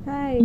Hi.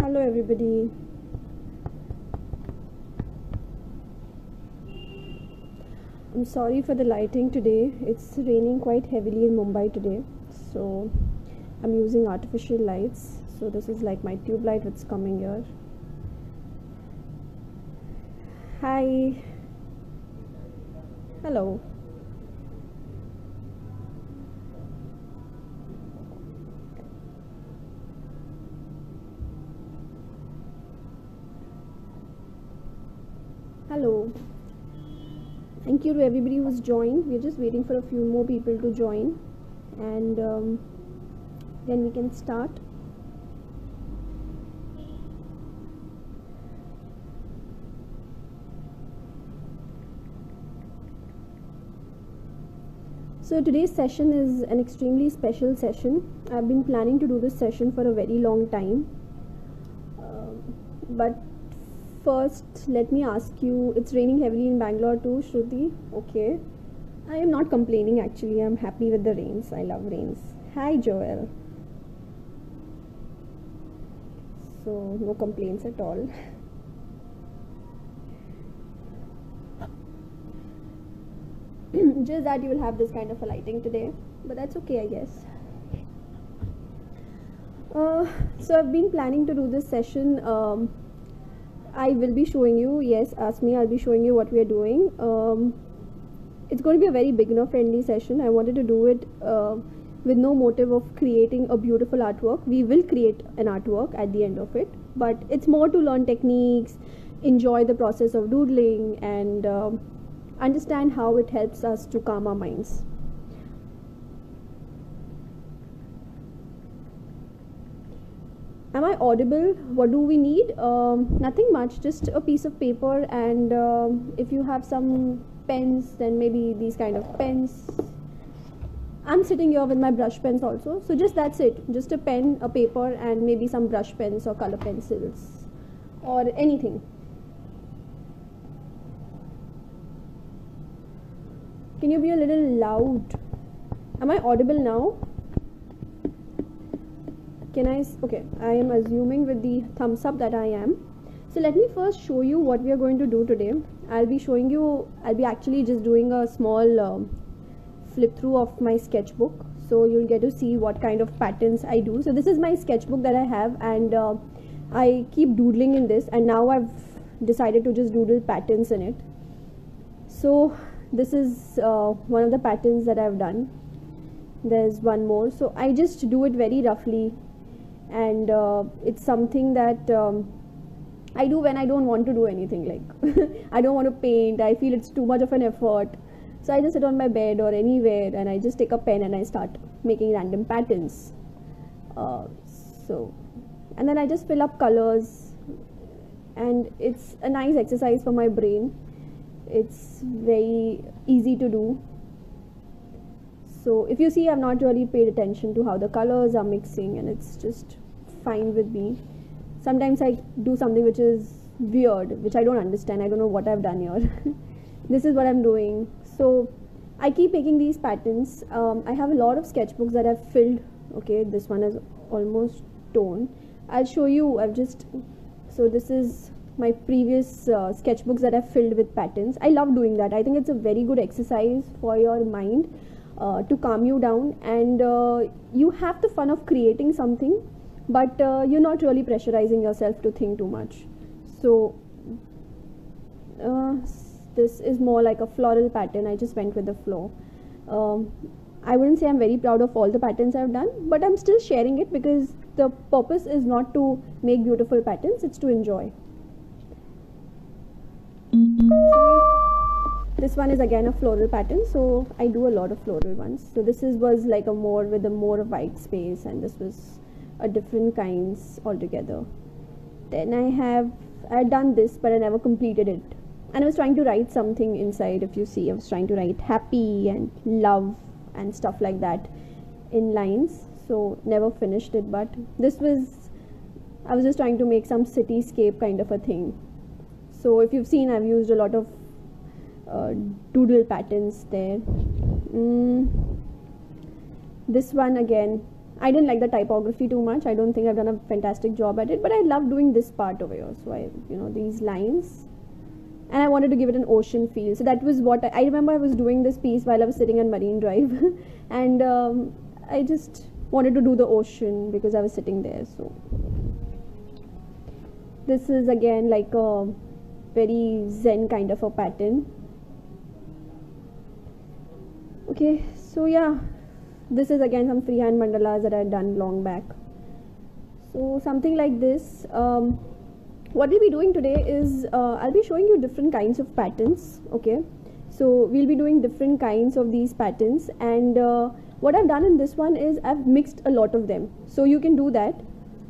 Hello, everybody. I'm sorry for the lighting today. It's raining quite heavily in Mumbai today, so I'm using artificial lights. So, this is like my tube light that's coming here. Hi. Hello. Hello. Thank you to everybody who's joined. We're just waiting for a few more people to join, and then we can start. So today's session is an extremely special session. I've been planning to do this session for a very long time. But first, let me ask you, it's raining heavily in Bangalore too, Shruti? Okay. I am not complaining actually. I'm happy with the rains. I love rains. Hi, Joel. So, no complaints at all. Just that you will have this kind of a lighting today, but that's okay, I guess. So I've been planning to do this session. I will be showing you, yes, ask me, I'll be showing you what we are doing. It's going to be a very beginner friendly session. I wanted to do it with no motive of creating a beautiful artwork. We will create an artwork at the end of it, but it's more to learn techniques, enjoy the process of doodling, and understand how it helps us to calm our minds. Am I audible? What do we need? Nothing much, just a piece of paper, and if you have some pens, then maybe these kind of pens. I'm sitting here with my brush pens also, so just that's it. Just a pen, a paper, and maybe some brush pens or color pencils or anything. Can you be a little loud? Am I audible now? Can I? Okay, I am assuming with the thumbs up that I am. So let me first show you what we are going to do today. I'll be actually just doing a small flip through of my sketchbook, so you'll get to see what kind of patterns I do. So this is my sketchbook that I have, and I keep doodling in this, and now I've decided to just doodle patterns in it. So this is one of the patterns that I've done. There's one more, so I just do it very roughly, and it's something that I do when I don't want to do anything, like I don't want to paint, I feel it's too much of an effort, so I just sit on my bed or anywhere and I just take a pen and I start making random patterns. And then I just fill up colors, and it's a nice exercise for my brain. It's very easy to do. So if you see, I've not really paid attention to how the colors are mixing, and it's just fine with me. Sometimes I do something which is weird, which I don't understand. I don't know what I've done here. This is what I'm doing. So I keep making these patterns. I have a lot of sketchbooks that I've filled. Okay, this one is almost torn. I'll show you. So this is my previous sketchbooks that I've filled with patterns. I love doing that. I think it's a very good exercise for your mind to calm you down, and you have the fun of creating something, but you're not really pressurizing yourself to think too much. So this is more like a floral pattern. I just went with the flow. I wouldn't say I'm very proud of all the patterns I've done, but I'm still sharing it because the purpose is not to make beautiful patterns, it's to enjoy. This one is again a floral pattern, so I do a lot of floral ones. So this was like a more with a more white space, and this was a different kinds altogether. Then I had done this, but I never completed it. And I was trying to write something inside. If you see, I was trying to write happy and love and stuff like that in lines. So never finished it, but I was just trying to make some cityscape kind of a thing. So if you've seen, I've used a lot of doodle patterns there. This one again, I didn't like the typography too much. I don't think I've done a fantastic job at it, but I love doing this part over here. So these lines, and I wanted to give it an ocean feel. So that was what I remember. I was doing this piece while I was sitting on Marine Drive, and I just wanted to do the ocean because I was sitting there. So this is again like a very zen kind of a pattern. Okay, so yeah, this is again some freehand mandalas that I had done long back. So something like this. What we'll be doing today is I'll be showing you different kinds of patterns. Okay, so we'll be doing different kinds of these patterns, and what I've done in this one is I've mixed a lot of them, so you can do that.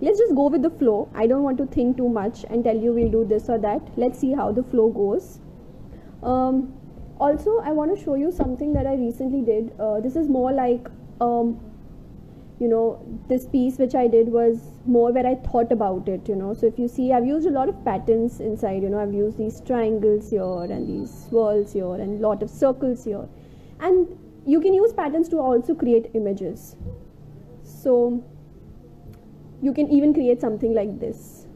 Let's just go with the flow. I don't want to think too much and tell you we'll do this or that. Let's see how the flow goes. Also, I want to show you something that I recently did. This is more like this piece which I did was more where I thought about it, So if you see, I've used a lot of patterns inside, I've used these triangles here and these swirls here and a lot of circles here. And you can use patterns to also create images. So you can even create something like this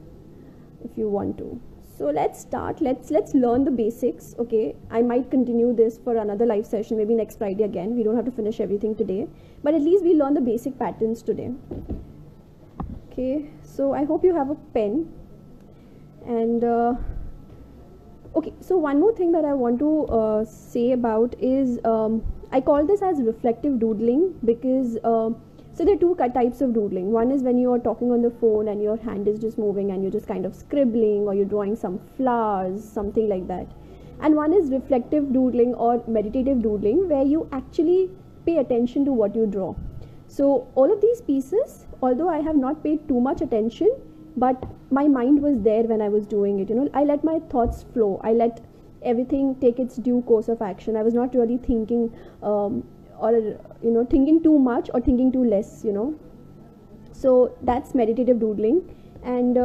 if you want to. So let's start. Let's learn the basics. Okay, I might continue this for another live session, maybe next Friday again. We don't have to finish everything today, but at least we learn the basic patterns today. Okay, so I hope you have a pen. And okay, so one more thing that I want to say about is I call this as reflective doodling because so there are two types of doodling. One is when you are talking on the phone and your hand is just moving and you're just kind of scribbling, or you're drawing some flowers, something like that. And one is reflective doodling or meditative doodling, where you actually pay attention to what you draw. So all of these pieces, although I have not paid too much attention, but my mind was there when I was doing it. I let my thoughts flow. I let everything take its due course of action. I was not really thinking or thinking too much or thinking too less. So that's meditative doodling. And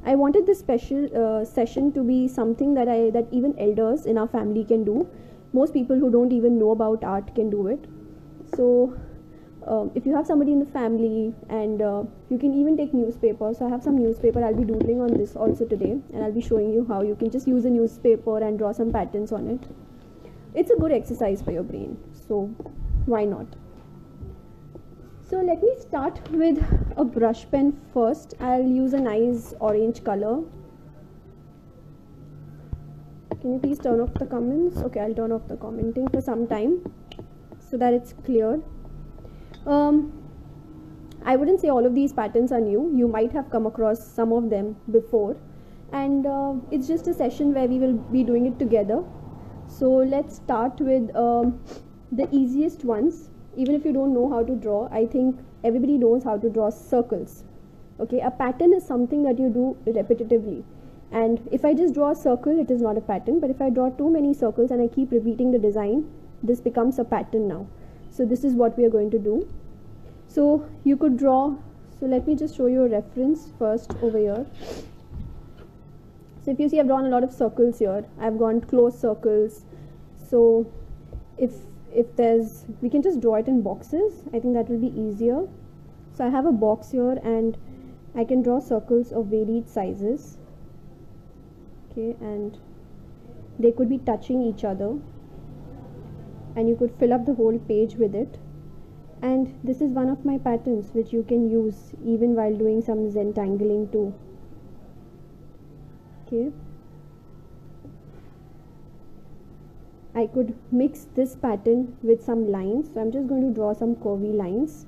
I wanted this special session to be something that even elders in our family can do. Most people who don't even know about art can do it. So if you have somebody in the family, and you can even take newspaper. So I have some newspaper. I'll be doodling on this also today, and I'll be showing you how you can just use a newspaper and draw some patterns on it. It's a good exercise for your brain, so why not? So let me start with a brush pen first. I'll use a nice orange color. Can you please turn off the comments? Okay, I'll turn off the commenting for some time so that it's clear. I wouldn't say all of these patterns are new. You might have come across some of them before, and it's just a session where we will be doing it together. So let's start with the easiest ones. Even if you don't know how to draw, I think everybody knows how to draw circles. Okay, a pattern is something that you do repetitively, and if I just draw a circle, it is not a pattern. But if I draw too many circles and I keep repeating the design, this becomes a pattern now. So this is what we are going to do. So you could draw, so let me just show you a reference first over here. So if you see, I've drawn a lot of circles here. I've gone close circles. So if we can just draw it in boxes. I think that will be easier. So I have a box here, and I can draw circles of varied sizes. Okay, and they could be touching each other, and you could fill up the whole page with it. And this is one of my patterns which you can use even while doing some Zentangling too. Okay. I could mix this pattern with some lines. So I'm just going to draw some curvy lines,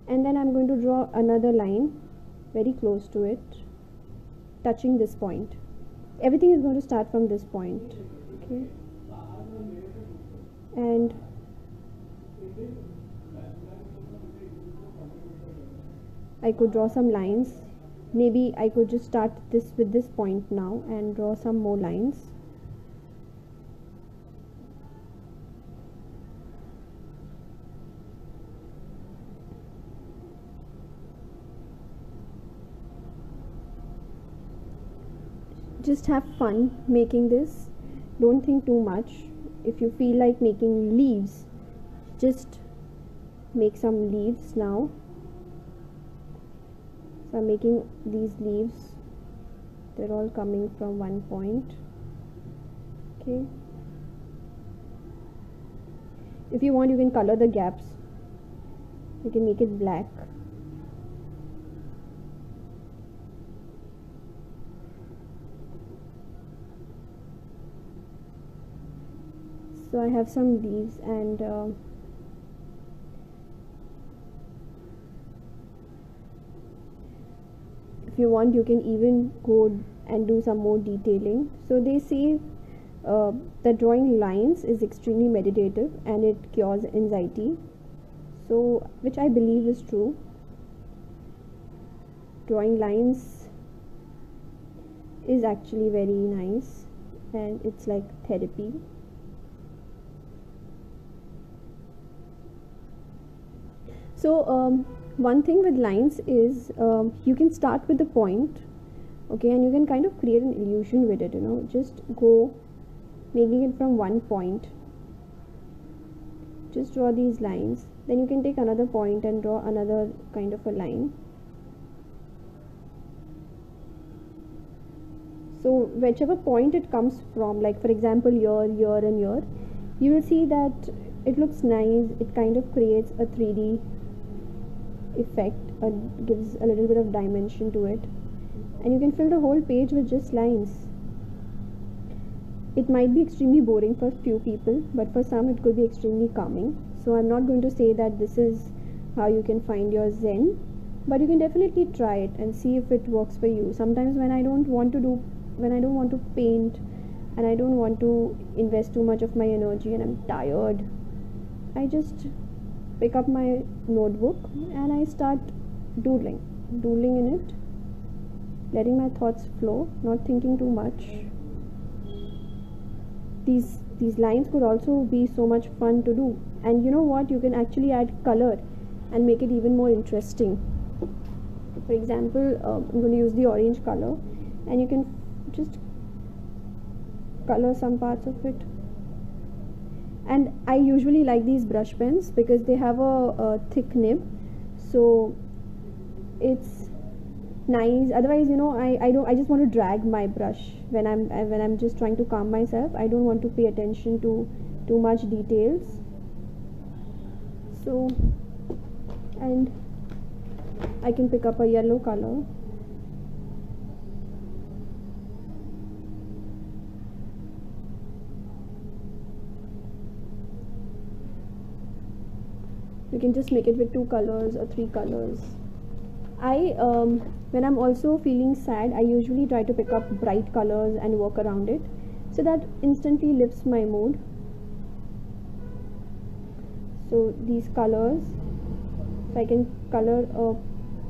and then I'm going to draw another line very close to it, touching this point. Everything is going to start from this point. Okay, and I could draw some lines. Maybe I could just start this with this point now and draw some more lines. Just have fun making this. Don't think too much. If you feel like making leaves, just make some leaves now. So I'm making these leaves. They're all coming from one point. Okay. If you want, you can color the gaps. You can make it black. So I have some leaves, and if you want, you can even go and do some more detailing. So they say that drawing lines is extremely meditative and it cures anxiety, so which I believe is true. Drawing lines is actually very nice, and it's like therapy. So one thing with lines is you can start with the point, okay, and you can kind of create an illusion with it, you know, just go making it from one point. Just draw these lines, then you can take another point and draw another kind of a line. So whichever point it comes from, like for example here, here and here, you will see that it looks nice. It kind of creates a 3D effect, gives a little bit of dimension to it, and you can fill the whole page with just lines. It might be extremely boring for few people, but for some it could be extremely calming. So I'm not going to say that this is how you can find your zen, but you can definitely try it and see if it works for you. Sometimes when I don't want to paint and I don't want to invest too much of my energy and I'm tired, I just pick up my notebook and I start doodling in it, letting my thoughts flow, not thinking too much. These lines could also be so much fun to do, and you know what, you can actually add color and make it even more interesting. For example, I'm going to use the orange color, and you can just color some parts of it. And I usually like these brush pens because they have a thick nib, so it's nice. Otherwise, you know, I just want to drag my brush when I'm just trying to calm myself. I don't want to pay attention to too much details. So, and I can pick up a yellow color. You can just make it with 2 colors or 3 colors. When I'm also feeling sad, I usually try to pick up bright colors and work around it, so that instantly lifts my mood. So these colors, so I can color a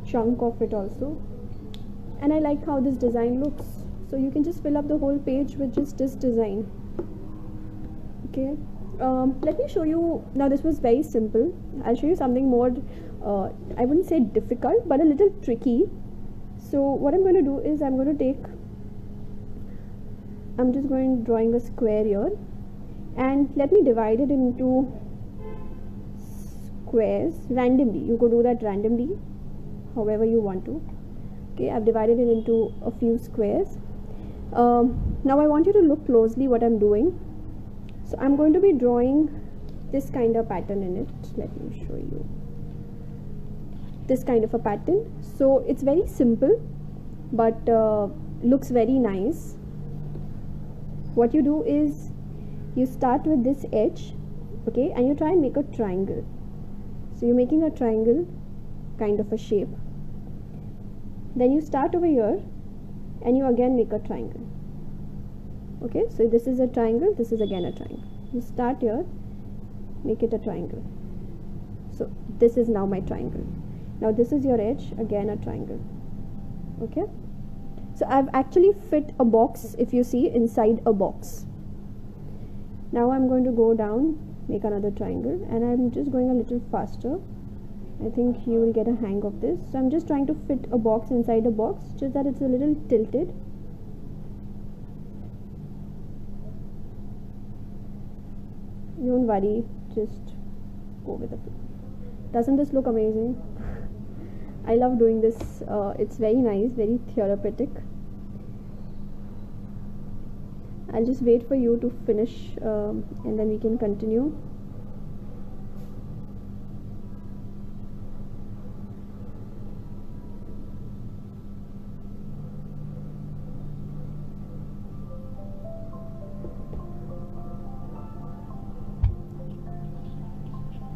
chunk of it also, and I like how this design looks. So you can just fill up the whole page with just this design. Okay. Let me show you now. This was very simple. I'll show you something more, I wouldn't say difficult, but a little tricky. So what I'm going to do is I'm just drawing a square here, and let me divide it into squares randomly. You could do that randomly, however you want to. Okay, I've divided it into a few squares. Now I want you to look closely what I'm doing. So I'm going to be drawing this kind of pattern in it. Let me show you this kind of a pattern. So it's very simple, but looks very nice. What you do is you start with this edge, okay, and you try and make a triangle. So you're making a triangle kind of a shape. Then you start over here and you again make a triangle. Okay, so this is a triangle, this is again a triangle. You start here, make it a triangle. So this is now my triangle. Now this is your edge, again a triangle. Okay, so I've actually fit a box, if you see, inside a box. Now I'm going to go down, make another triangle, and I'm just going a little faster. I think you will get a hang of this. So I'm just trying to fit a box inside a box, just that it's a little tilted. Don't worry, just go with the flow. Doesn't this look amazing? I love doing this. It's very nice, very therapeutic. I'll just wait for you to finish and then we can continue.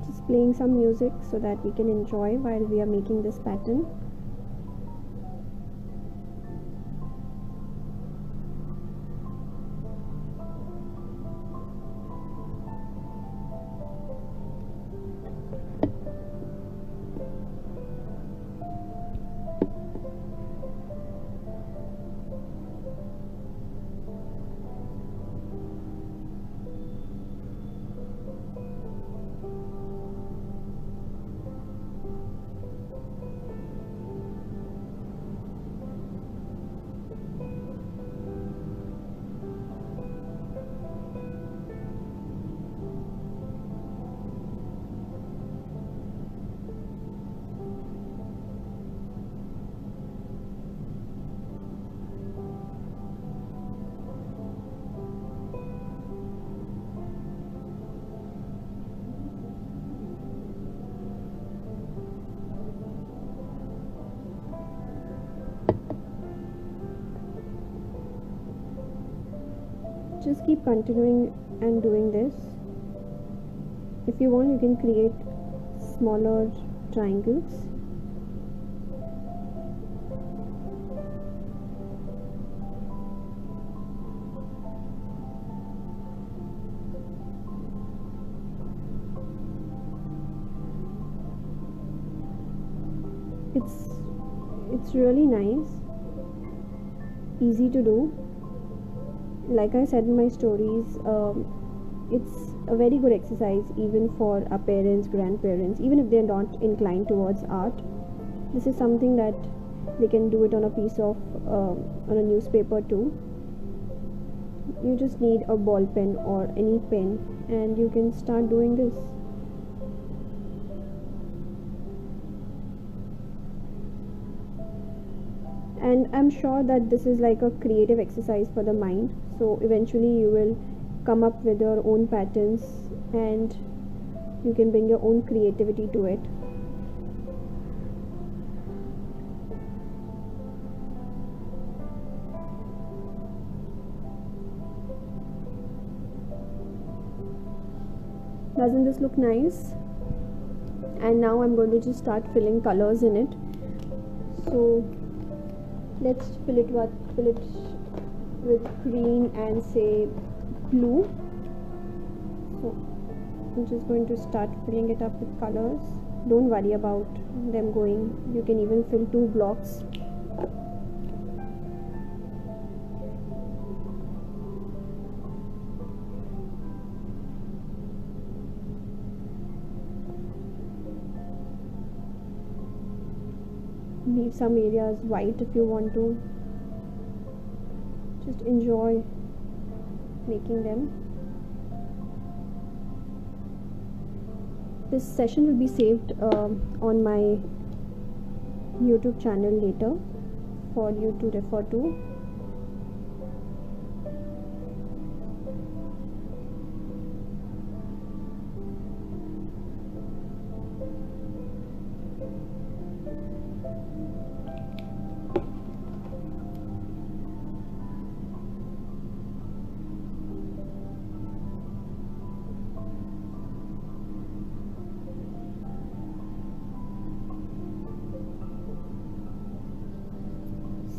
Just playing some music so that we can enjoy while we are making this pattern. Just keep continuing and doing this. If you want, you can create smaller triangles. It's really nice, easy to do. Like I said in my stories, it's a very good exercise even for our parents, grandparents, even if they're not inclined towards art. This is something that they can do it on a piece of on a newspaper too. You just need a ball pen or any pen and you can start doing this. And I'm sure that this is like a creative exercise for the mind, so eventually you will come up with your own patterns and you can bring your own creativity to it. Doesn't this look nice? And now I'm going to just start filling colors in it. So let's fill it with green and say blue. So I'm just going to start filling it up with colors. Don't worry about them going. You can even fill 2 blocks. Leave some areas white if you want to. Just enjoy making them. This session will be saved on my YouTube channel later for you to refer to.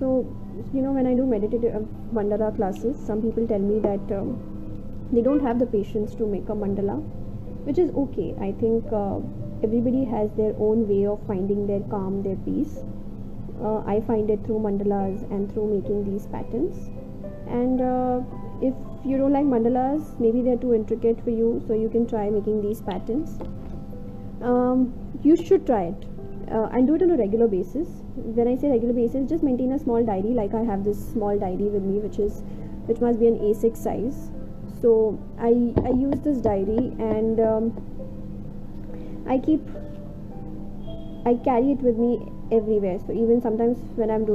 So when I do meditative mandala classes, some people tell me that they don't have the patience to make a mandala, which is okay. I think everybody has their own way of finding their calm, their peace. I find it through mandalas and through making these patterns. And if you don't like mandalas, maybe they're too intricate for you, so you can try making these patterns. You should try it and do it on a regular basis. When I say regular basis, just maintain a small diary. Like I have this small diary with me, which must be an A6 size. So I use this diary, and I carry it with me everywhere. So even sometimes when I'm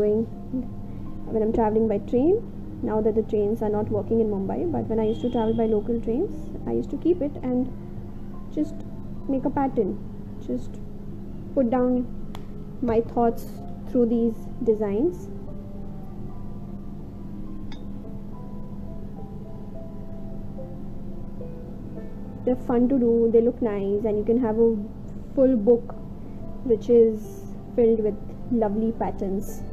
traveling by train, now that the trains are not working in Mumbai, but when I used to travel by local trains, I used to keep it and just make a pattern, just put down my thoughts through these designs. They're fun to do, they look nice, and you can have a full book which is filled with lovely patterns.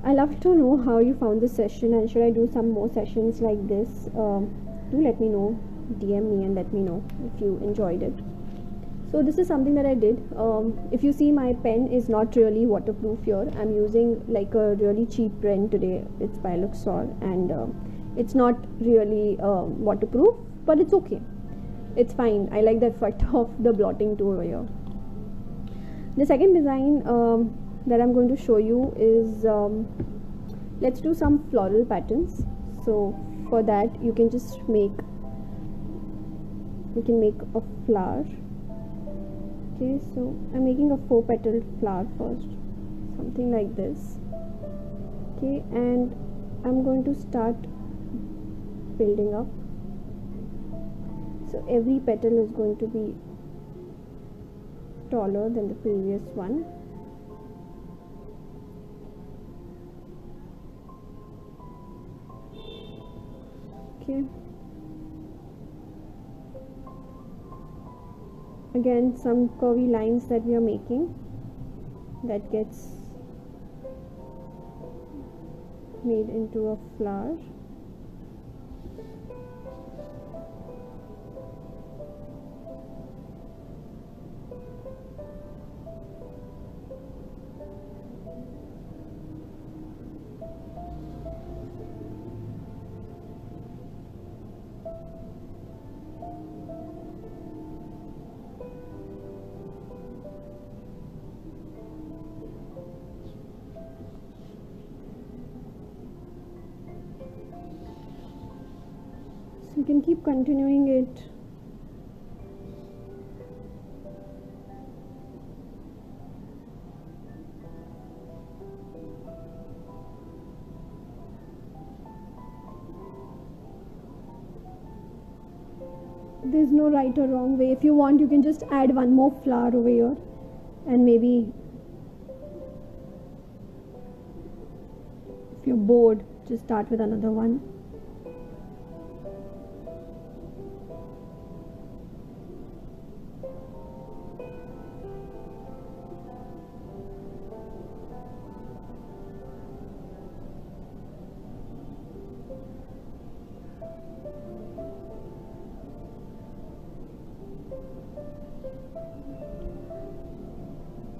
I love to know how you found this session, and should I do some more sessions like this? Do let me know, DM me and let me know if you enjoyed it. So this is something that I did. If you see, my pen is not really waterproof here. I'm using like a really cheap pen today. It's by Luxor, and it's not really waterproof, but it's okay. It's fine. I like the effect of the blotting tool over here. The second design that I'm going to show you is, let's do some floral patterns. So for that you can make a flower. Okay, so I'm making a 4-petaled flower first, something like this. Okay, and I'm going to start building up. So every petal is going to be taller than the previous one. Okay, again some curvy lines that we are making, that gets made into a flower. You can keep continuing it. There's no right or wrong way. If you want, you can just add one more flower over here, and maybe if you're bored, just start with another one.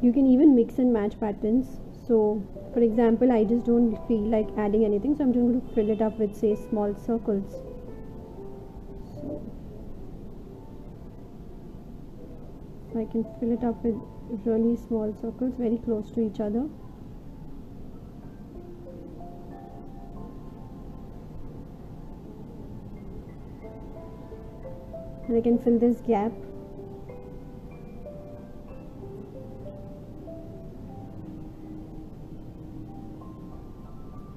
You can even mix and match patterns. So for example, I just don't feel like adding anything, so I'm just going to fill it up with, say, small circles. So I can fill it up with really small circles very close to each other. And I can fill this gap.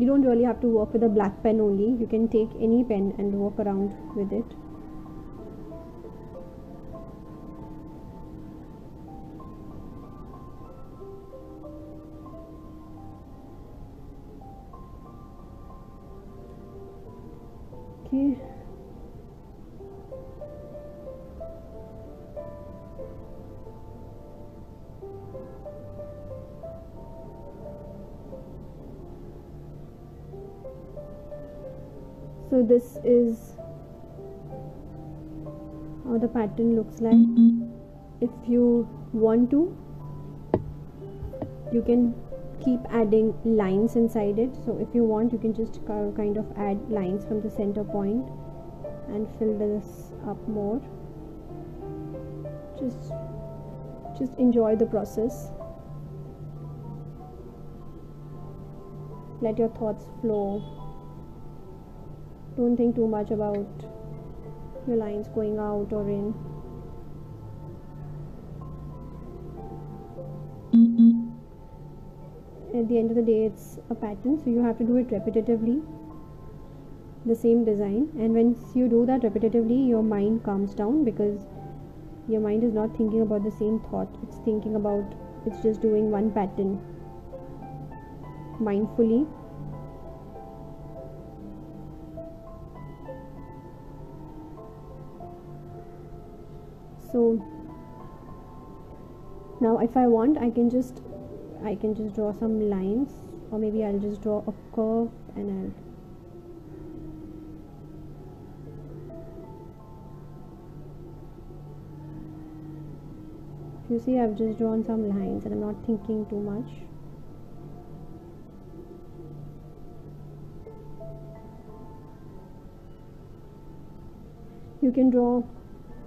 You don't really have to work with a black pen only. You can take any pen and work around with it. Okay. So this is how the pattern looks like. If you want to, you can keep adding lines inside it. So if you want, you can just kind of add lines from the center point and fill this up more. Just enjoy the process. Let your thoughts flow. Don't think too much about your lines going out or in. At the end of the day, it's a pattern, so you have to do it repetitively, the same design. And once you do that repetitively, your mind calms down, because your mind is not thinking about the same thought. It's just doing one pattern mindfully. So now if I want, I can just draw some lines, or maybe I'll just draw a curve and you see, I've just drawn some lines and I'm not thinking too much. You can draw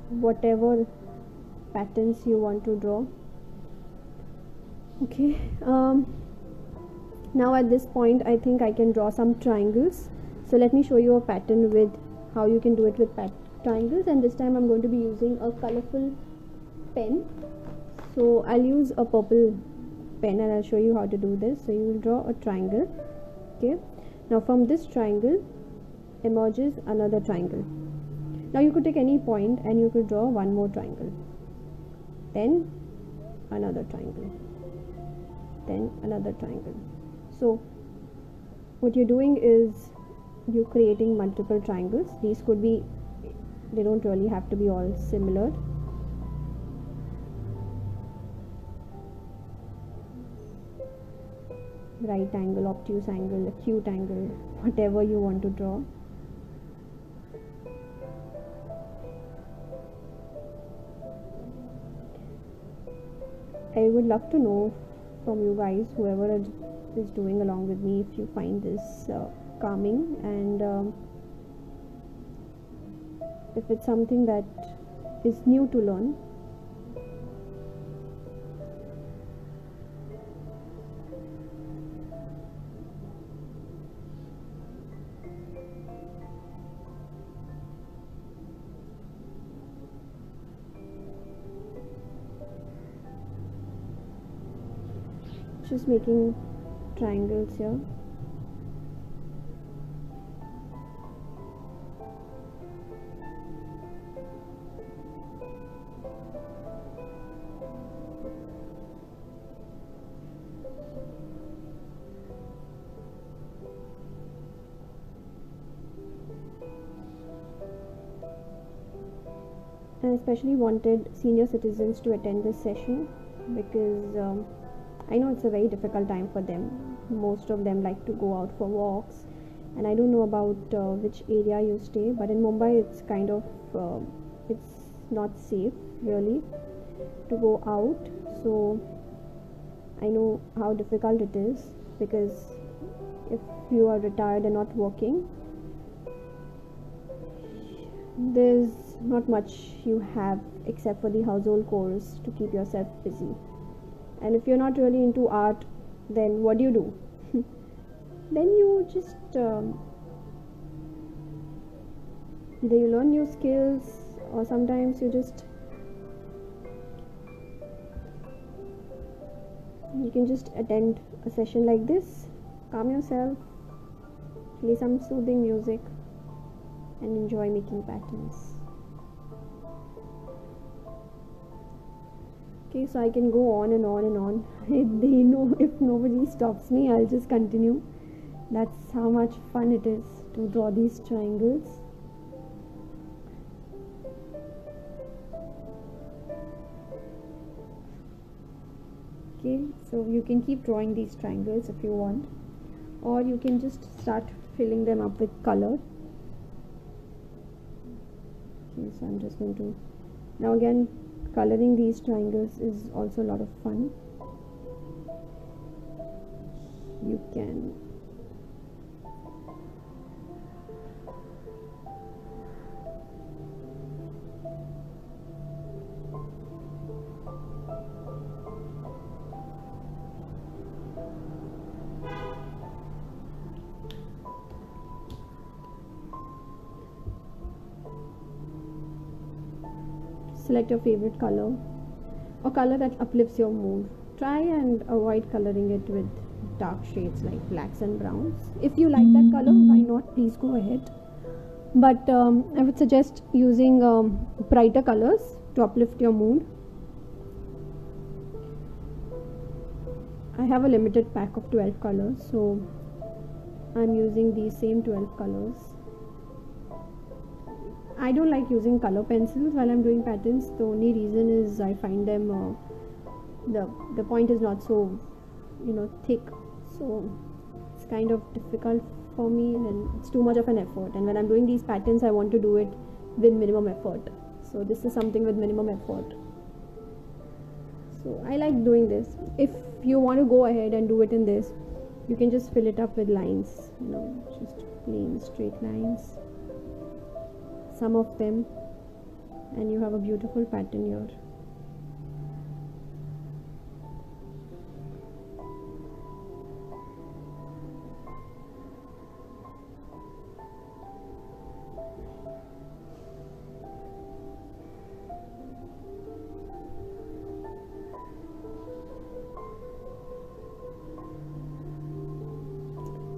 whatever patterns you want to draw. Okay, now at this point I think I can draw some triangles. So let me show you a pattern with how you can do it with triangles, and this time I'm going to be using a colorful pen. So I'll use a purple pen and I'll show you how to do this. So you will draw a triangle. Okay, now from this triangle emerges another triangle. Now you could take any point and you could draw one more triangle, then another triangle, then another triangle. So what you're doing is you're creating multiple triangles. These could be, they don't really have to be all similar. Right angle, obtuse angle, acute angle, whatever you want to draw. I would love to know from you guys, whoever is doing along with me, if you find this calming, and if it's something that is new to learn. Just making triangles here. I especially wanted senior citizens to attend this session because I know it's a very difficult time for them. Most of them like to go out for walks, and I don't know about which area you stay, but in Mumbai it's kind of it's not safe really to go out. So I know how difficult it is, because if you are retired and not working, there's not much you have except for the household chores to keep yourself busy. And if you're not really into art, then what do? Then you just either you learn new skills, or sometimes you can just attend a session like this, calm yourself, play some soothing music, and enjoy making patterns. Okay, so I can go on and on and on. If nobody stops me, I'll just continue. That's how much fun it is to draw these triangles. Okay, so you can keep drawing these triangles if you want, or you can just start filling them up with color. Okay, so I'm just going to, now again, coloring these triangles is also a lot of fun. You can select your favorite color or color that uplifts your mood. Try and avoid coloring it with dark shades like blacks and browns. If you like that color, why not? Please go ahead. But I would suggest using brighter colors to uplift your mood. I have a limited pack of 12 colors, so I'm using these same 12 colors. I don't like using color pencils while I'm doing patterns. The only reason is I find them the point is not so thick, so it's kind of difficult for me, and it's too much of an effort. And when I'm doing these patterns, I want to do it with minimum effort. So this is something with minimum effort. So I like doing this. If you want to go ahead and do it in this, you can just fill it up with lines, just plain straight lines, some of them, and you have a beautiful pattern here.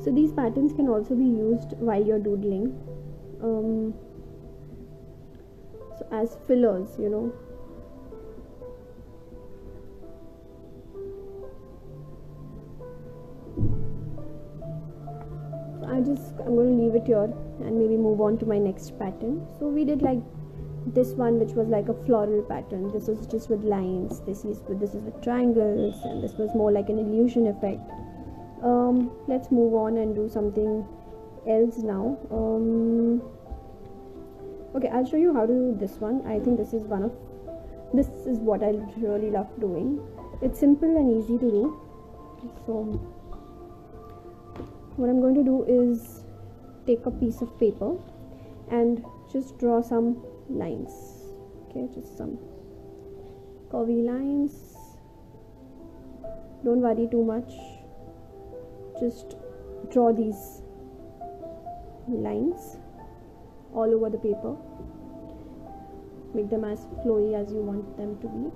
So these patterns can also be used while you're doodling, so as fillers, So I'm going to leave it here and maybe move on to my next pattern. So we did like this one, which was like a floral pattern. This is just with lines. This is with triangles, and this was more like an illusion effect. Let's move on and do something else now. Okay, I'll show you how to do this one. I think this is what I really love doing. It's simple and easy to do. So what I'm going to do is take a piece of paper and just draw some lines. Okay, just some curvy lines. Don't worry too much, just draw these lines all over the paper. Make them as flowy as you want them to be.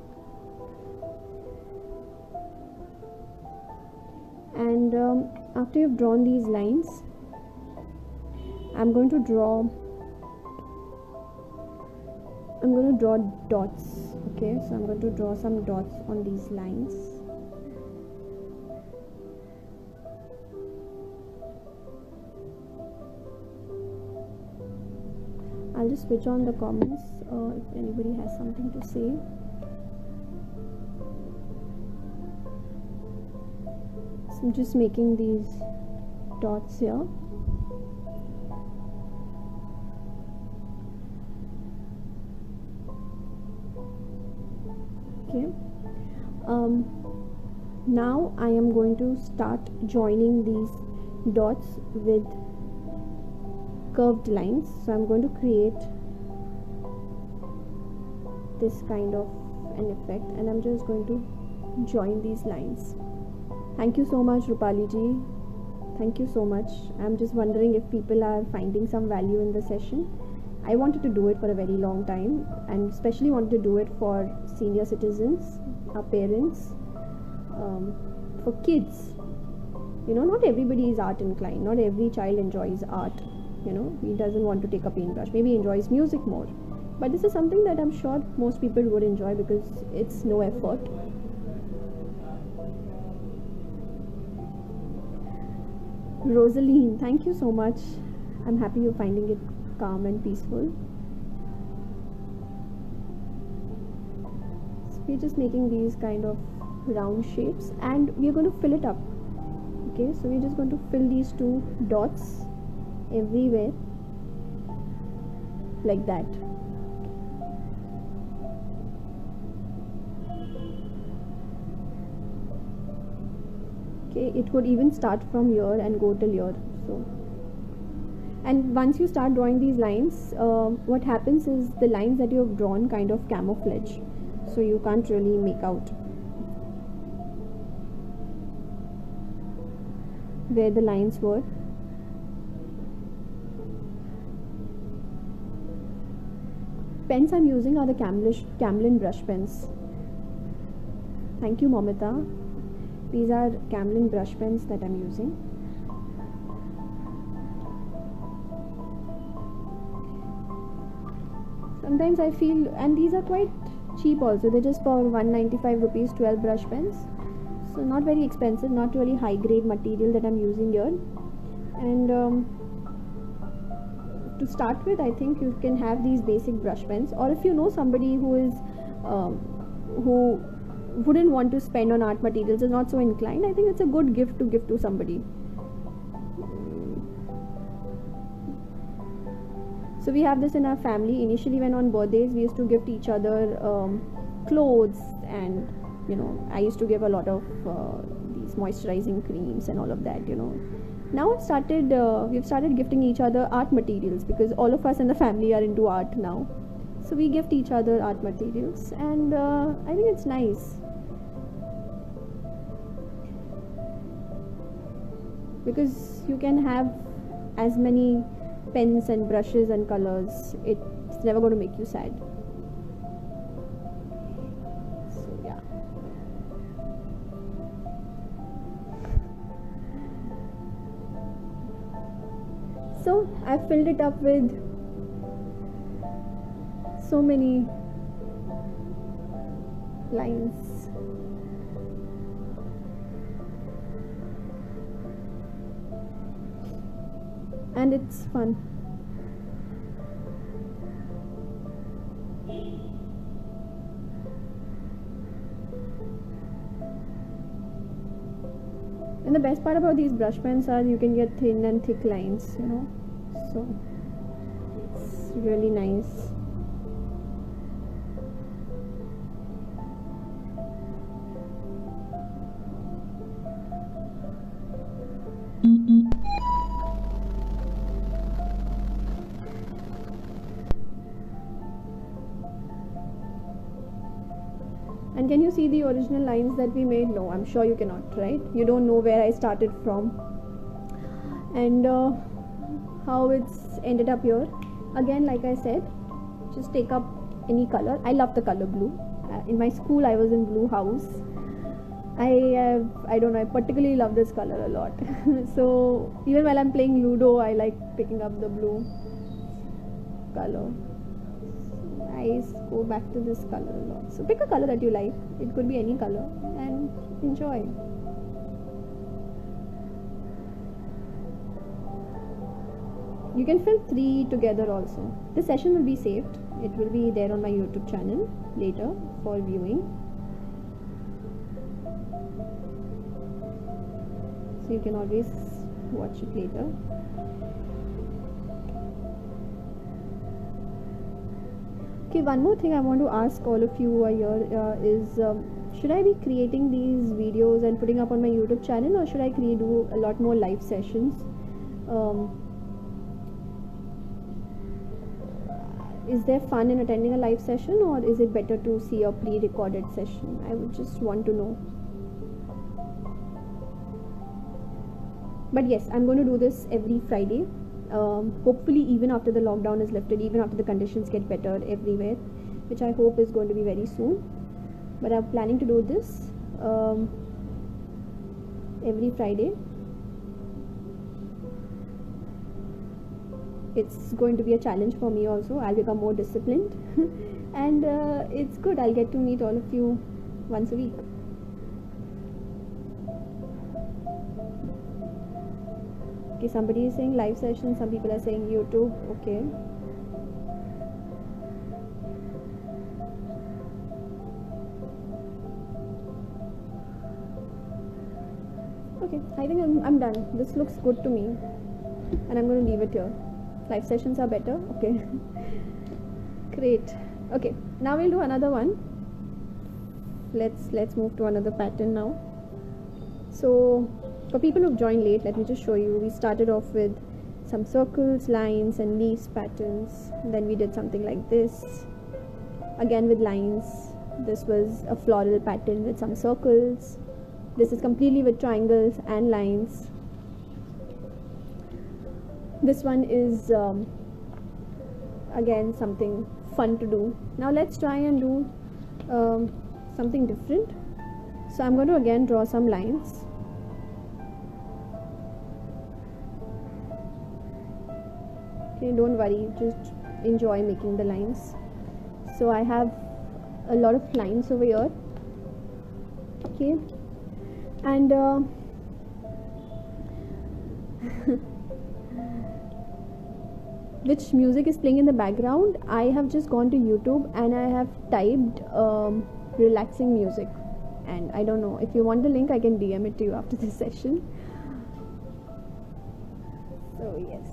And after you've drawn these lines, I'm going to draw dots. Okay, so I'm going to draw some dots on these lines. I'll just switch on the comments if anybody has something to say. So I'm just making these dots here. Okay. Now I am going to start joining these dots with curved lines. So I'm going to create this kind of an effect, and I'm just going to join these lines. Thank you so much, Rupali ji. Thank you so much. I'm just wondering if people are finding some value in the session. I wanted to do it for a very long time, and especially wanted to do it for senior citizens, our parents, for kids. Not everybody is art inclined. Not every child enjoys art. He doesn't want to take a paintbrush. Maybe he enjoys music more. But this is something that I'm sure most people would enjoy because it's no effort. Rosaline, thank you so much. I'm happy you're finding it calm and peaceful. So we're just making these kind of round shapes, and we are going to fill it up. Okay, so we're just going to fill these two dots everywhere like that. Okay, it could even start from here and go till here. So, and once you start drawing these lines, what happens is the lines that you have drawn kind of camouflage, so you can't really make out where the lines were. Pens I'm using are the Camlin brush pens. Thank you, Momita. These are Camlin brush pens that I'm using. Sometimes I feel, and these are quite cheap also, they're just for 195 rupees, 12 brush pens. So not very expensive, not really high grade material that I'm using here. And to start with, I think you can have these basic brush pens, or if you know somebody who is who wouldn't want to spend on art materials, is not so inclined, I think it's a good gift to give to somebody. So we have this in our family. Initially, when on birthdays, we used to gift each other clothes, and you know, I used to give a lot of these moisturizing creams and all of that, you know. Now we've started gifting each other art materials, because all of us in the family are into art now. So we gift each other art materials, and I think it's nice, because you can have as many pens and brushes and colors, it's never going to make you sad. So yeah. So I filled it up with so many lines. And it's fun. And the best part about these brush pens are you can get thin and thick lines, you know, so it's really nice. And can you see the original lines that we made? No, I'm sure you cannot, right? You don't know where I started from and how it's ended up here. Again, like I said, just take up any color. I love the color blue. In my school, I was in Blue House. I don't know, I particularly love this color a lot. So even while I'm playing Ludo, I like picking up the blue color. I go back to this color a lot. So pick a color that you like. It could be any color and enjoy. You can fill 3 together also. This session will be saved. It will be there on my YouTube channel later for viewing. So you can always watch it later. Okay, one more thing I want to ask all of you who are here is should I be creating these videos and putting up on my YouTube channel, or should I do a lot more live sessions? Is there fun in attending a live session, or is it better to see a pre-recorded session? I would just want to know. But yes, I'm going to do this every Friday. Hopefully even after the lockdown is lifted, even after the conditions get better everywhere, which I hope is going to be very soon. But I'm planning to do this every Friday. It's going to be a challenge for me also. I'll become more disciplined and it's good. I'll get to meet all of you once a week. Okay, somebody is saying live session, some people are saying YouTube. Okay. Okay, I think I'm done. This looks good to me, and I'm going to leave it here. Live sessions are better. Okay. Great. Okay, now we'll do another one. Let's move to another pattern now. So for people who've joined late, let me just show you. We started off with some circles, lines and leaves patterns. Then we did something like this, again with lines. This was a floral pattern with some circles. This is completely with triangles and lines. This one is again something fun to do. Now let's try and do something different. So I'm going to again draw some lines. Okay, don't worry, just enjoy making the lines. So I have a lot of lines over here. Okay, and which music is playing in the background? I have just gone to YouTube and I have typed relaxing music, and I don't know, if you want the link I can DM it to you after this session. So yes,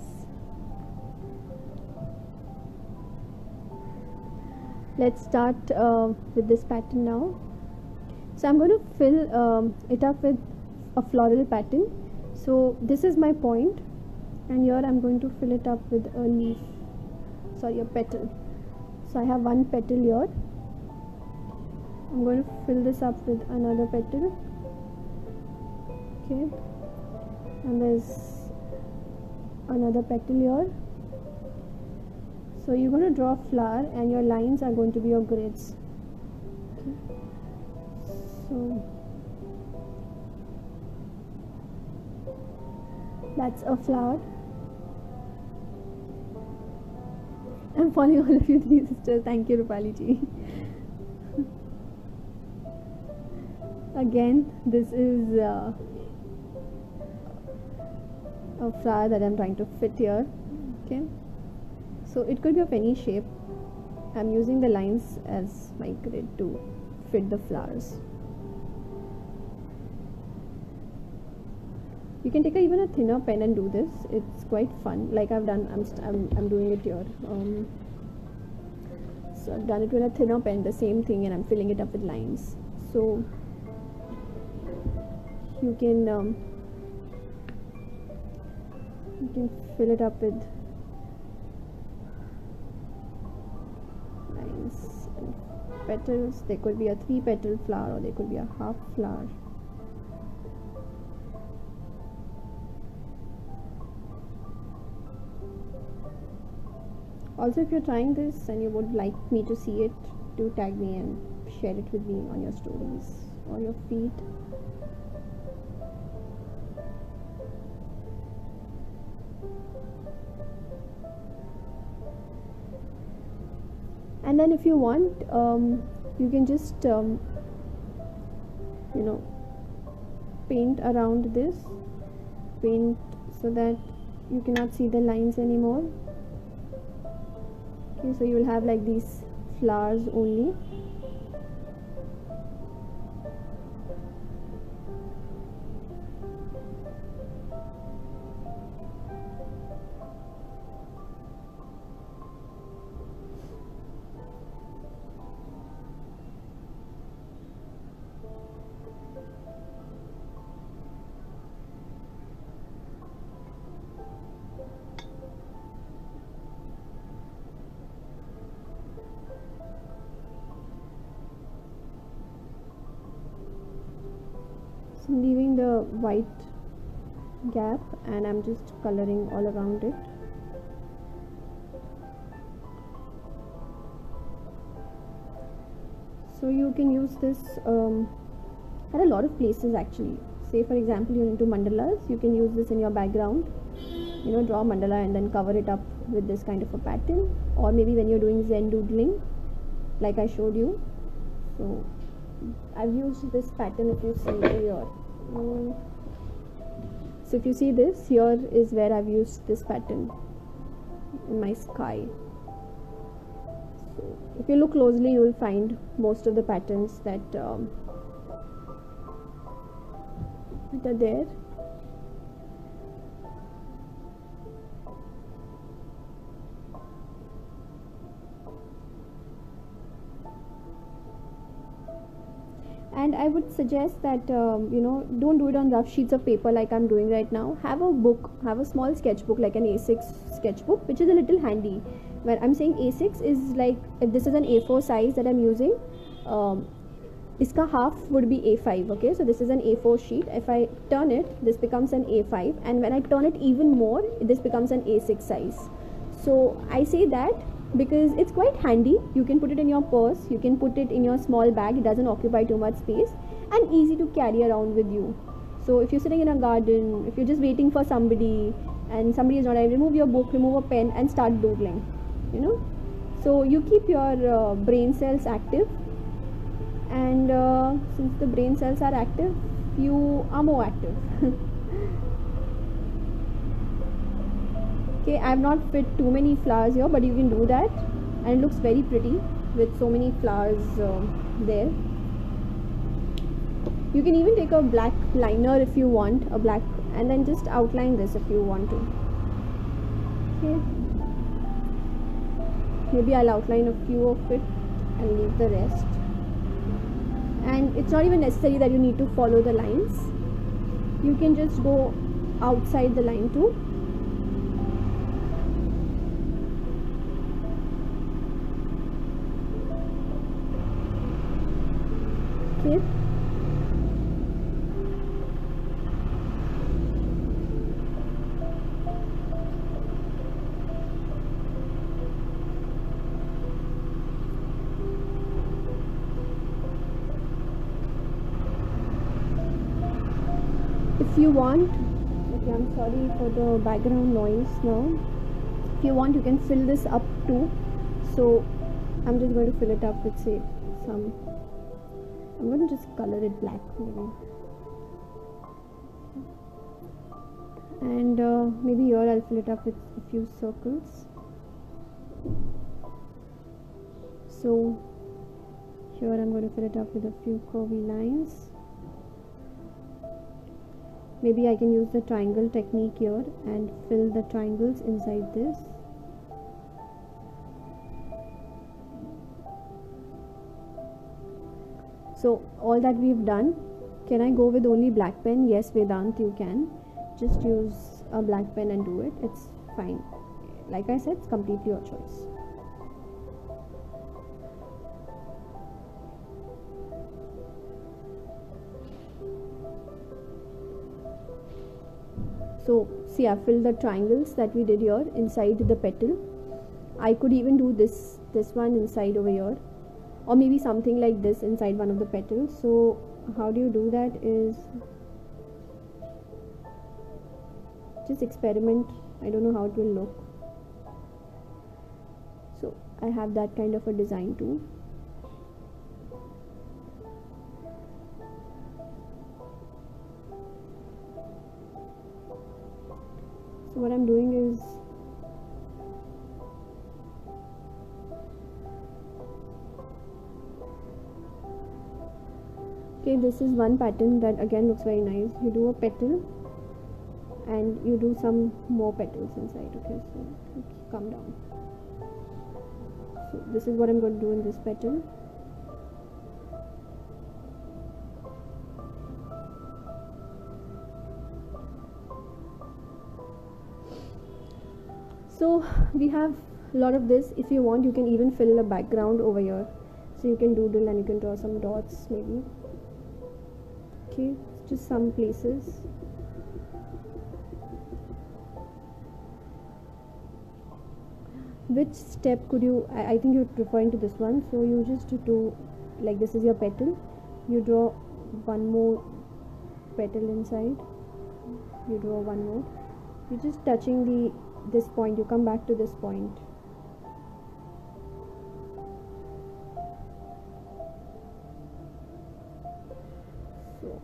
let's start with this pattern now. So I'm going to fill it up with a floral pattern. So this is my point, and here I'm going to fill it up with a leaf, sorry, a petal. So I have one petal here. I'm going to fill this up with another petal. Okay, and there's another petal here. So you're going to draw a flower and your lines are going to be your grids. Okay. So that's a flower. I'm following all of you three sisters. Thank you, Rupali ji. Again, this is a flower that I'm trying to fit here. Okay, so it could be of any shape. I'm using the lines as my grid to fit the flowers. You can take even a thinner pen and do this. It's quite fun. Like I've done, I'm doing it here. So I've done it with a thinner pen, the same thing, and I'm filling it up with lines. So you can fill it up with lines and petals. There could be a 3-petal flower, or there could be a half flower. Also, if you're trying this and you would like me to see it, do tag me and share it with me on your stories or your feed. And then if you want, you can just paint around this, paint so that you cannot see the lines anymore. Okay, so you will have like these flowers only. So I'm leaving the white gap and I'm just coloring all around it. So you can use this at a lot of places actually. Say for example you're into mandalas, you can use this in your background, draw a mandala and then cover it up with this kind of a pattern, or maybe when you're doing Zen doodling like I showed you. So I've used this pattern, if you see here. So if you see this, here is where I've used this pattern in my sky. So if you look closely, you will find most of the patterns that are there. And I would suggest that don't do it on rough sheets of paper like I'm doing right now. Have a book, have a small sketchbook like an A6 sketchbook, which is a little handy. When I'm saying A6 is like, if this is an A4 size that I'm using, iska half would be A5. Okay, so this is an A4 sheet. If I turn it, this becomes an A5, and when I turn it even more, this becomes an A6 size. So I say that because it's quite handy. You can put it in your purse, you can put it in your small bag, it doesn't occupy too much space, and easy to carry around with you. So if you're sitting in a garden, if you're just waiting for somebody and somebody is not arrived, remove your book, remove a pen, and start doodling, so you keep your brain cells active, and since the brain cells are active, you are more active. Okay, I have not fit too many flowers here, but you can do that, and it looks very pretty with so many flowers there. You can even take a black liner if you want, and then just outline this if you want to. Okay, maybe I'll outline a few of it and leave the rest. And it's not even necessary that you need to follow the lines. You can just go outside the line too. Okay. If you want, okay, I'm sorry for the background noise now. If you want, you can fill this up too. So I'm just going to fill it up with, say, I'm going to just color it black maybe. And maybe here I'll fill it up with a few circles. So here I'm going to fill it up with a few curvy lines. Maybe I can use the triangle technique here and fill the triangles inside this. So all that we've done. Can I go with only black pen? Yes, Vedant, you can. Just use a black pen and do it. It's fine. Like I said, it's completely your choice. So see, I filled the triangles that we did here inside the petal. I could even do this one inside over here, or maybe something like this inside one of the petals. So how do you do that is just experiment. I don't know how it will look. So I have that kind of a design too. So what I'm doing is okay, this is one pattern that again looks very nice. You do a petal and you do some more petals inside. Okay, so come down. So this is what I'm going to do in this petal. So we have a lot of this. If you want, you can even fill a background over here. So you can doodle and you can draw some dots maybe. Okay, just some places. Which step could you, I think you're referring to this one. So you just do, like, this is your petal. You draw one more petal inside. You draw one more. You're just touching this point. You come back to this point. So,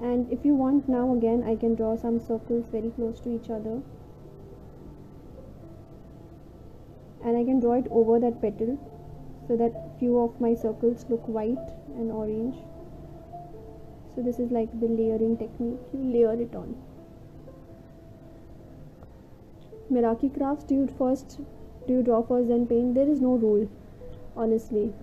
and if you want now, again I can draw some circles very close to each other, and I can draw it over that petal so that few of my circles look white and orange. So this is like the layering technique. You layer it on. Meraki crafts, do you draw first then paint? There is no rule, honestly.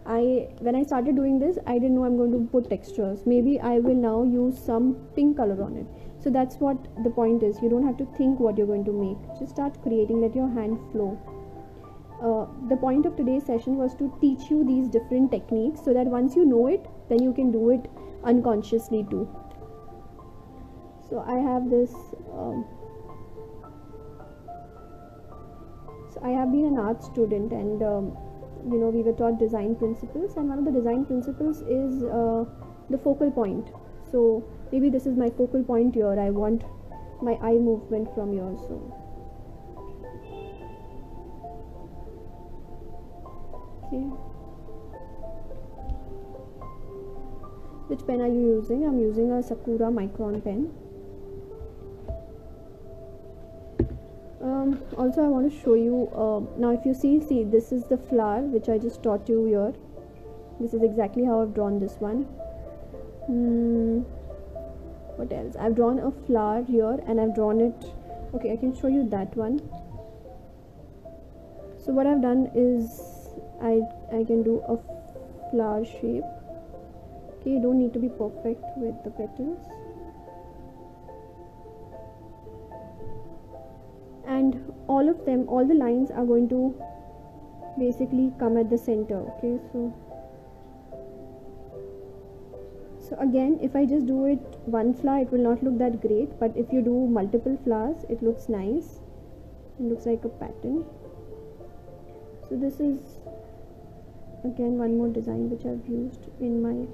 when I started doing this, I didn't know I'm going to put textures. Maybe I will now use some pink color on it. So that's what the point is. You don't have to think what you're going to make. Just start creating, let your hand flow. The point of today's session was to teach you these different techniques so that once you know it, then you can do it unconsciously too. So I have this so I have been an art student, and we were taught design principles, and one of the design principles is the focal point. So maybe this is my focal point here. I want my eye movement from here. So okay, which pen are you using? I'm using a Sakura Micron pen. Also I want to show you now, if you see this is the flower which I just taught you here. This is exactly how I've drawn this one. What else? I've drawn a flower here, and I've drawn it. Okay, I can show you that one. So what I've done is I can do a flower shape. Okay, you don't need to be perfect with the petals. And all of them, all the lines are going to basically come at the center. Okay, so again, if I just do it one flower, it will not look that great, but if you do multiple flowers, it looks nice. It looks like a pattern. So this is again one more design which I've used in my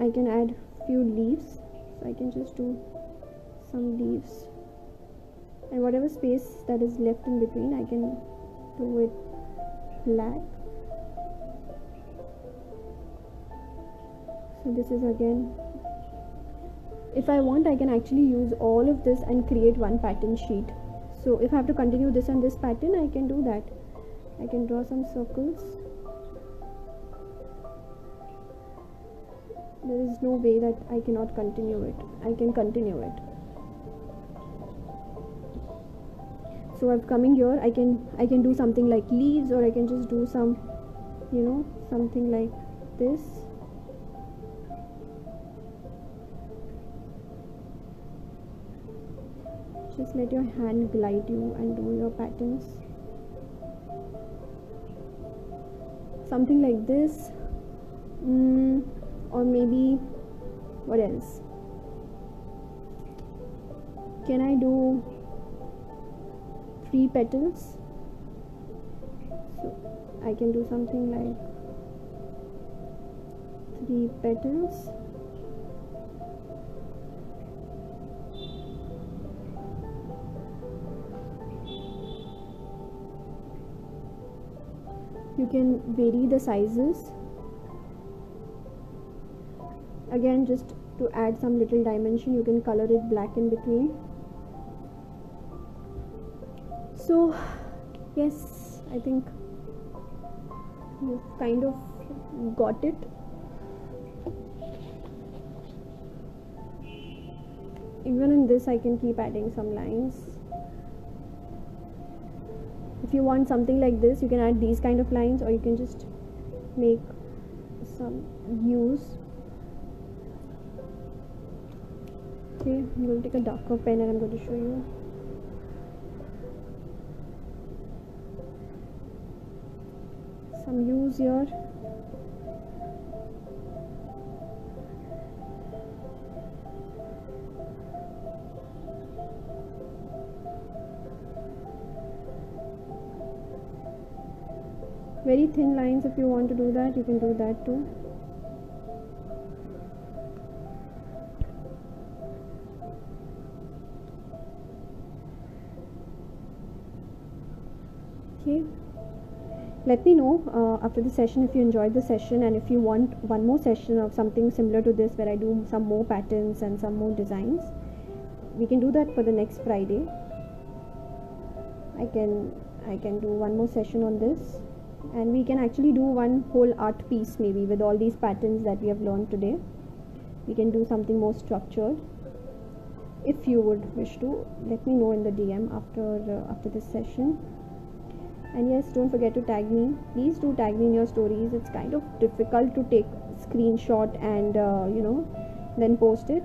I can add few leaves, so I can just do some leaves, and whatever space that is left in between, I can do it black. So this is again, if I want, I can actually use all of this and create one pattern sheet. So if I have to continue this and this pattern, I can do that. I can draw some circles. There is no way that I cannot continue it. I can continue it. So I'm coming here, I can do something like leaves, or I can just do some, something like this. Just let your hand glide you and do your patterns. Something like this. Or maybe, what else? Can I do 3 petals? So I can do something like 3 petals. You can vary the sizes. Again, just to add some little dimension, you can color it black in between. So yes, I think you've kind of got it. Even in this, I can keep adding some lines. If you want something like this, you can add these kind of lines, or you can just make some hues. Okay, I'm going to take a darker pen and I'm going to show you. Some hues here. Very thin lines, if you want to do that, you can do that too. Okay, let me know after the session if you enjoyed the session, and if you want one more session of something similar to this where I do some more patterns and some more designs. We can do that for the next Friday. I can do one more session on this, and we can actually do one whole art piece maybe with all these patterns that we have learned today. We can do something more structured. if you would wish to, let me know in the DM after this session. And yes, don't forget to tag me. Please do tag me in your stories. It's kind of difficult to take screenshot and then post it.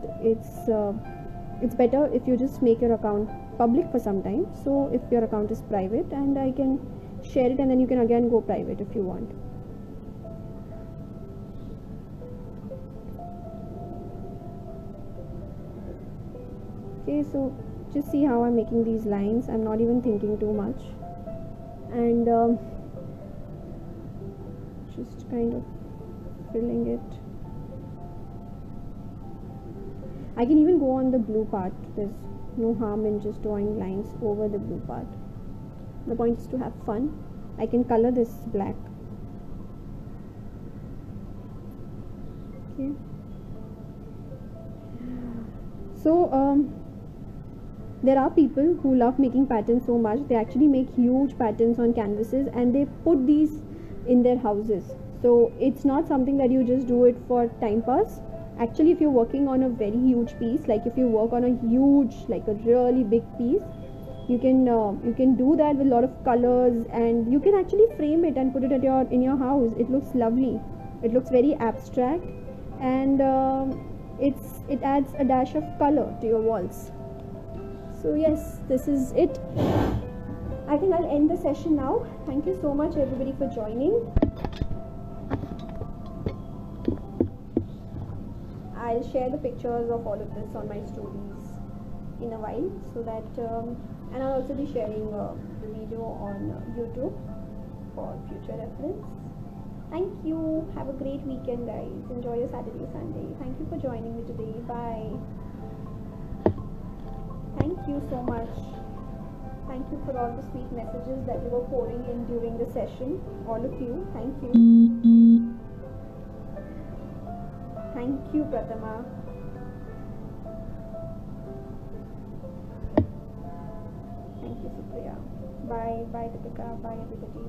It's better if you just make your account public for some time. So if your account is private, and I can share it, and then you can again go private if you want. Okay, so just see how I'm making these lines. I'm not even thinking too much, and just kind of filling it. I can even go on the blue part. There's no harm in just drawing lines over the blue part. The point is to have fun. I can color this black. Okay. So there are people who love making patterns so much, they actually make huge patterns on canvases and they put these in their houses. So it's not something that you just do it for time pass. Actually, if you're working on a very huge piece, like if you work on a huge, like a really big piece, you can do that with a lot of colors, and you can actually frame it and put it in your house. It looks lovely. It looks very abstract, and it adds a dash of color to your walls. So yes, this is it. I think I'll end the session now. Thank you so much everybody for joining. I'll share the pictures of all of this on my stories in a while, so that and I'll also be sharing the video on YouTube for future reference. Thank you. Have a great weekend, guys. Enjoy your Saturday, Sunday. Thank you for joining me today. Bye. Thank you so much. Thank you for all the sweet messages that you were pouring in during the session. All of you. Thank you. Thank you, Prathama. Thank you, Supriya. Bye. Bye, Deepika. Bye, everybody.